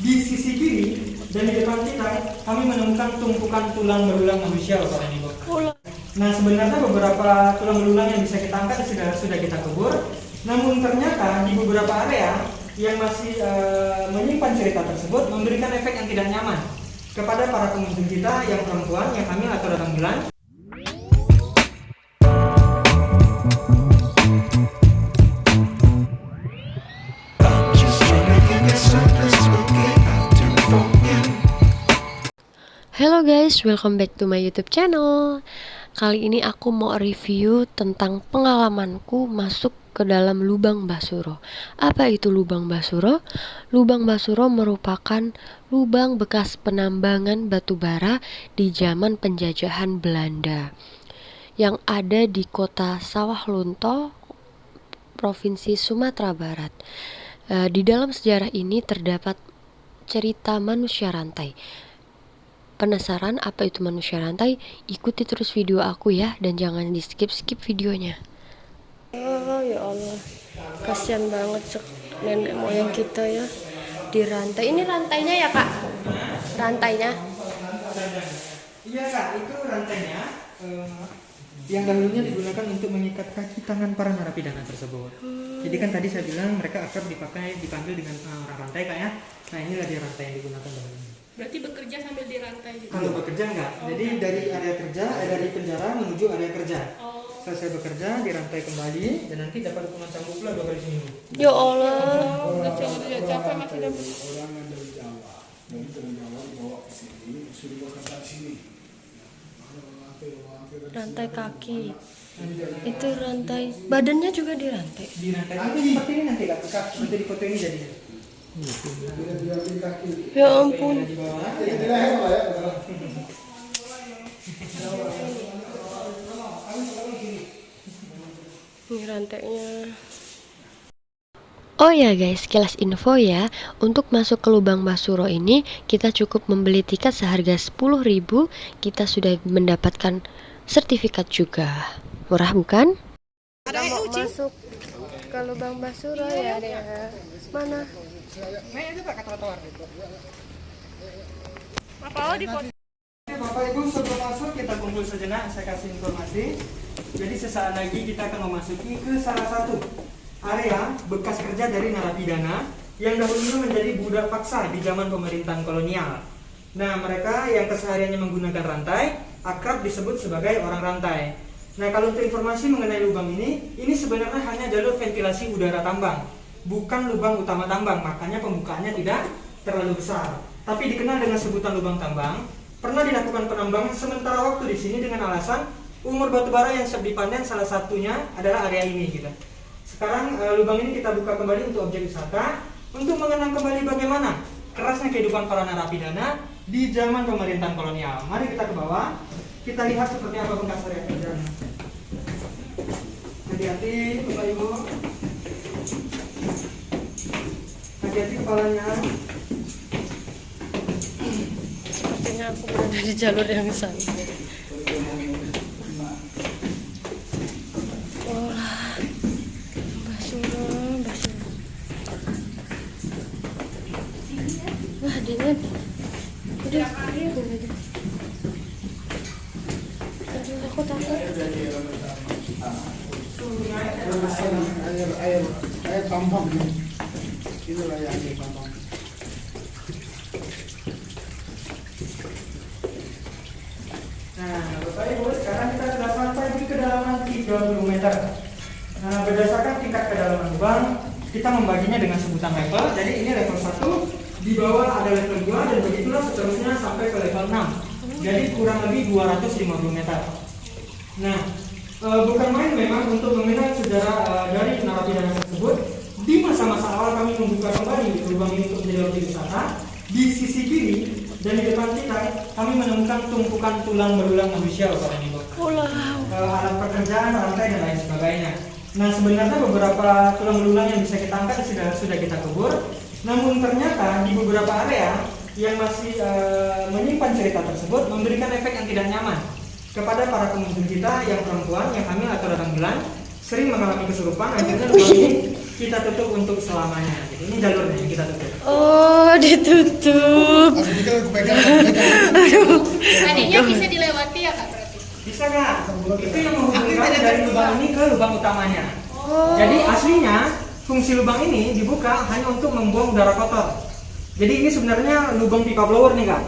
Di sisi kiri dan di depan kita, kami menemukan tumpukan tulang belulang manusia, Bapak dan Ibu. Nah, sebenarnya beberapa tulang belulang yang bisa kita angkat sudah kita kubur. Namun ternyata di beberapa area yang masih menyimpan cerita tersebut memberikan efek yang tidak nyaman kepada para pengunjung kita yang perempuan, yang hamil atau datang bulan. Halo guys, welcome back to my YouTube channel. Kali ini aku mau review tentang pengalamanku masuk ke dalam lubang Basuro. Apa itu lubang Basuro? Lubang Basuro merupakan lubang bekas penambangan batu bara di zaman penjajahan Belanda yang ada di kota Sawah Lunto, Provinsi Sumatera Barat. Di dalam sejarah ini terdapat cerita manusia rantai. Penasaran apa itu manusia rantai? Ikuti terus video aku ya, dan jangan di skip videonya. Oh ya Allah, kasihan banget nenek moyang kita ya, dirantai. Ini rantainya ya Kak? Rantainya? Iya Kak, itu rantainya yang dahulunya digunakan untuk mengikat kaki tangan para narapidana tersebut. Jadi kan tadi saya bilang mereka akrab dipanggil dengan rantai Kak ya. Nah, inilah dia rantai yang digunakan dahulunya. Berarti bekerja sambil dirantai gitu? Kalau bekerja enggak. Jadi dari area kerja, dari penjara menuju area kerja. Selesai bekerja, dirantai kembali, dan nanti dapat hukuman cambuk pula 2 kali seminggu. Ya Allah. Udah capek masih ada. Orang yang dari Jawa, dari Jawa dibawa ke sini, suruh bekerja di sini. Rantai kaki. Itu rantai. Badannya juga dirantai. Dirantai. Ini seperti ini nanti Kak. Seperti di foto ini jadinya. Ya ampun. Di bawah. Ini rantainya. Oh ya guys, sekilas info ya. Untuk masuk ke lubang Basuro ini, kita cukup membeli tiket seharga 10.000. Kita sudah mendapatkan sertifikat juga. Murah bukan? Kita mau masuk ke lubang Basuro ya deh. Mana? Naik aja Pak ke trotoar. Apa di foto? Bapak Ibu, sebelum masuk kita kumpul sejenak, saya kasih informasi. Jadi sesaat lagi kita akan memasuki ke salah satu area bekas kerja dari narapidana yang dahulunya menjadi budak paksa di zaman pemerintahan kolonial. Nah, mereka yang kesehariannya menggunakan rantai akrab disebut sebagai orang rantai. Nah, kalau untuk informasi mengenai lubang ini sebenarnya hanya jalur ventilasi udara tambang, bukan lubang utama tambang, makanya pembukaannya tidak terlalu besar. Tapi dikenal dengan sebutan lubang tambang. Pernah dilakukan penambangan sementara waktu di sini dengan alasan umur batu bara yang siap dipanen, salah satunya adalah area ini gitu. Sekarang lubang ini kita buka kembali untuk objek wisata, untuk mengenang kembali bagaimana kerasnya kehidupan para narapidana di zaman pemerintahan kolonial. Mari kita ke bawah, kita lihat seperti apa bekas area kerjanya. Hati-hati Bapak Ibu. Hati-hati kepalanya. Sepertinya aku berada di jalur yang salah. Wah, Basuro. Wah, dingin. Udah, aduh, aku takut. Air tambang ini. Inilah yang air tambang. Nah, Bapak Ibu, sekarang kita sudah sampai di kedalaman 30 meter. Nah, berdasarkan tingkat kedalaman lubang, kita membaginya dengan sebutan level. Jadi ini level 1, di bawah ada level 2, dan begitulah seterusnya sampai ke level 6. Jadi kurang lebih 250 meter. Nah, bukan main memang untuk mengenal sejarah dari narapidana tersebut. Di masa-masa awal kami membuka kembali lubang ini untuk menjadi objek wisata. Di sisi kiri dan di depan kita, kami menemukan tumpukan tulang belulang manusia, Bapak dan Ibu. Alat pekerjaan, rantai, dan lain sebagainya. Nah, sebenarnya beberapa tulang belulang yang bisa kita angkat sudah kita kubur. Namun ternyata di beberapa area yang masih menyimpan cerita tersebut memberikan efek yang tidak nyaman kepada para pengunjung kita yang perempuan, yang hamil atau datang bulan, sering mengalami kesurupan. Akhirnya lubang ini kita tutup untuk selamanya. Jadi ini jalurnya yang kita tutup. Oh, ditutup. Aku pikir aku pegang. Tadinya bisa dilewati ya kak berarti. Bisa nggak? Itu yang menghubungkan dari lubang ini ke lubang utamanya. Jadi aslinya fungsi lubang ini dibuka hanya untuk membuang udara kotor. Jadi ini sebenarnya lubang pipa blower nih kak,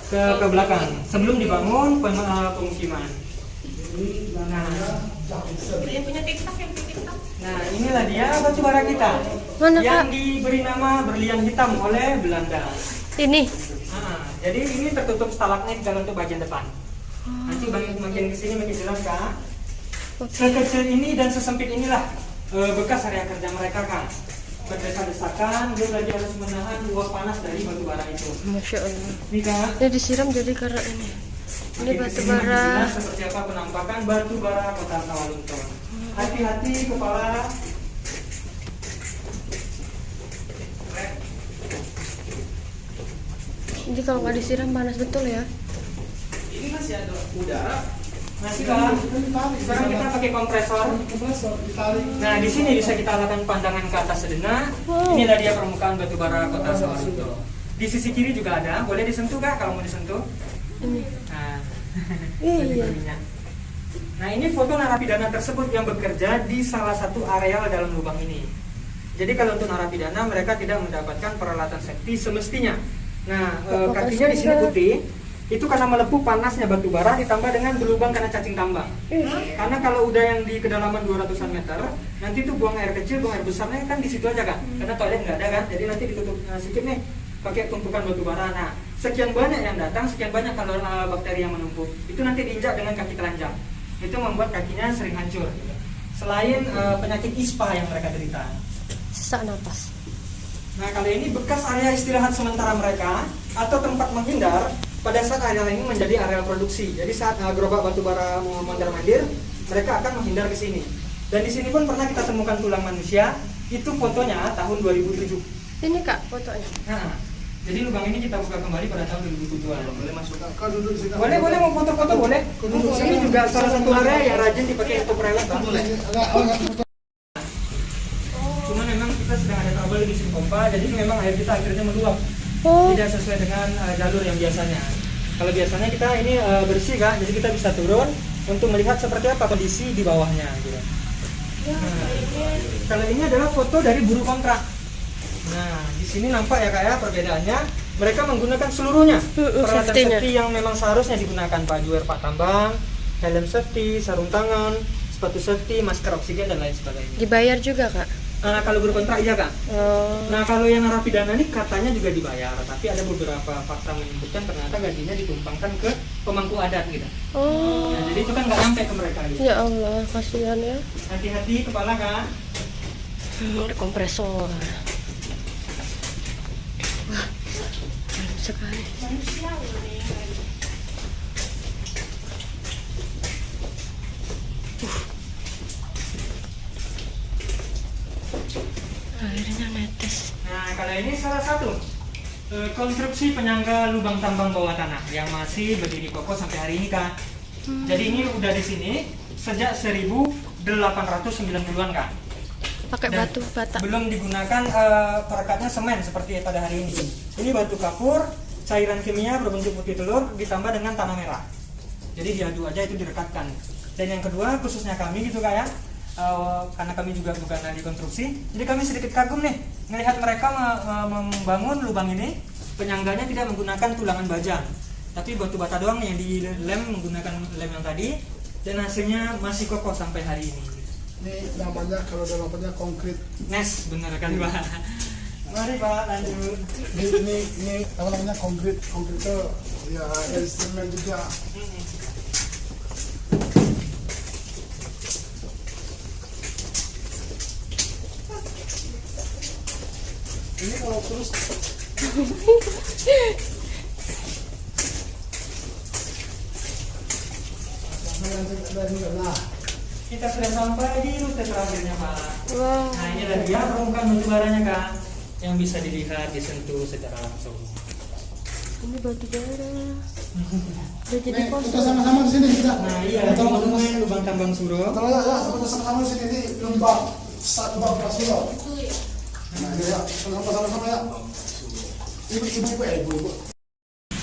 ke belakang sebelum dibangun pemukiman. Yang punya TikTok, yang punya TikTok. Nah inilah dia batu bara kita Mana, yang Kak? diberi nama berlian hitam oleh Belanda. Ini. Jadi ini tertutup stalagmit kalau untuk bagian depan. Nanti bagian kesini makin jelas kak. Sekecil ini dan sesempit inilah bekas area kerja mereka kan. Berdesak-desakan, belum lagi harus menahan uap panas dari batu bara itu. Masya Allah. Ini kak. Ini disiram jadi karena ini. Ini Makin batu kesini makin bara. jelas seperti apa penampakan batu bara kota Sawalunto. Hati-hati kepala. Jadi kalau nggak disiram panas betul ya. Ini masih ada udara. Masih kan? Sekarang kita pakai kompresor. Ditarik. Nah, di sini bisa kita lakukan pandangan ke atas sedenah. Inilah dia permukaan batu bara kota Sawalunto. Di sisi kiri juga ada, boleh disentuh kak kalau mau disentuh. Nah, Iya. nah ini foto narapidana tersebut yang bekerja di salah satu areal dalam lubang ini. Jadi kalau untuk narapidana mereka tidak mendapatkan peralatan safety semestinya. Nah, kakinya di sini putih. Itu karena melepuh panasnya batu bara ditambah dengan berlubang karena cacing tambang. Karena kalau udah yang di kedalaman 200-an meter, nanti tuh buang air kecil, buang air besarnya kan di situ aja kan. Karena toilet nggak ada kan, jadi nanti ditutup sedikit nih pakai tumpukan batu bara. Nah, sekian banyak yang datang, sekian banyak kalau bakteri yang menumpuk. Itu nanti diinjak dengan kaki telanjang. Itu membuat kakinya sering hancur. Selain penyakit ISPA yang mereka derita. Sesak napas. Nah, kali ini bekas area istirahat sementara mereka atau tempat menghindar pada saat areal ini menjadi areal produksi. Jadi saat gerobak batu bara mau mondar-mandir, mereka akan menghindar ke sini. Dan di sini pun pernah kita temukan tulang manusia. Itu fotonya tahun 2007. Ini kak fotonya. Nah, jadi lubang ini kita buka kembali pada tahun 2007. Boleh masuk? Kau duduk di sini. Boleh mau foto-foto boleh. Ini juga salah satu area yang rajin dipakai untuk prewed, Bang. Boleh. Cuma memang kita sedang ada trouble di mesin pompa, jadi memang air kita akhirnya meluap. Tidak sesuai dengan jalur yang biasanya. Kalau biasanya kita ini bersih kak, jadi kita bisa turun untuk melihat seperti apa kondisi di bawahnya. Gitu. Nah, kalau ini adalah foto dari buruh kontrak. Nah, di sini nampak ya kak ya perbedaannya. Mereka menggunakan seluruhnya peralatan safety-nya. safety yang memang seharusnya digunakan, baju air pak tambang, helm safety, sarung tangan, sepatu safety, masker oksigen dan lain sebagainya. Dibayar juga kak. Kalau berkontrak iya kak. Oh. Nah kalau yang narapidana ini katanya juga dibayar, tapi ada beberapa fakta menyebutkan ternyata gajinya ditumpangkan ke pemangku adat gitu. Oh. Nah, jadi itu kan nggak sampai ke mereka gitu. Ya Allah, kasihan ya. Hati-hati kepala kak. Ada kompresor. Wah, panas sekali. Manusia loh nih. Airnya netes. Nah kalau ini salah satu konstruksi penyangga lubang tambang bawah tanah yang masih berdiri kokoh sampai hari ini kak. Jadi ini udah di sini sejak 1890-an kak. Pakai Dan batu bata. belum digunakan perekatnya semen seperti pada hari ini. Ini batu kapur, cairan kimia berbentuk putih telur ditambah dengan tanah merah. Jadi diadu aja itu direkatkan. Dan yang kedua khususnya kami gitu kak ya, karena kami juga bukan ahli konstruksi, jadi kami sedikit kagum nih melihat mereka membangun lubang ini. Penyangganya tidak menggunakan tulangan baja, tapi batu bata doang yang dilem menggunakan lem yang tadi, dan hasilnya masih kokoh sampai hari ini. Ini namanya kalau dalam namanya konkret. Nes, benar kan pak? Mari pak lanjut. Ini apa namanya konkret. Konkret itu ya instrumen juga. Ini kalau terus nah, Kita sudah sampai di rute terakhirnya pak. Wow. Nah ini adalah dia permukaan batu baranya kak, yang bisa dilihat disentuh secara langsung. Ini batu bara. Udah jadi kita kosong. sama-sama di sini kita. Nah iya, di monumen lubang tambang Suro. Kita sama-sama di sini ini lubang Lubang Basuro. Itu ya. Nah, ini ya, sama-sama ya. Ibu-ibu.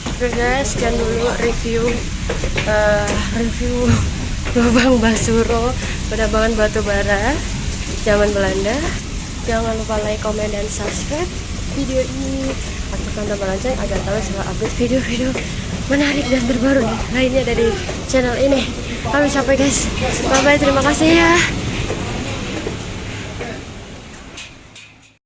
Oke guys, sekian dulu review lubang Basuro penambangan batu bara zaman Belanda. Jangan lupa like, komen, dan subscribe video ini, aktifkan tombol lonceng agar tahu setelah update video-video menarik dan terbaru lainnya dari channel ini. Kami sampai guys, bye bye, terima kasih ya.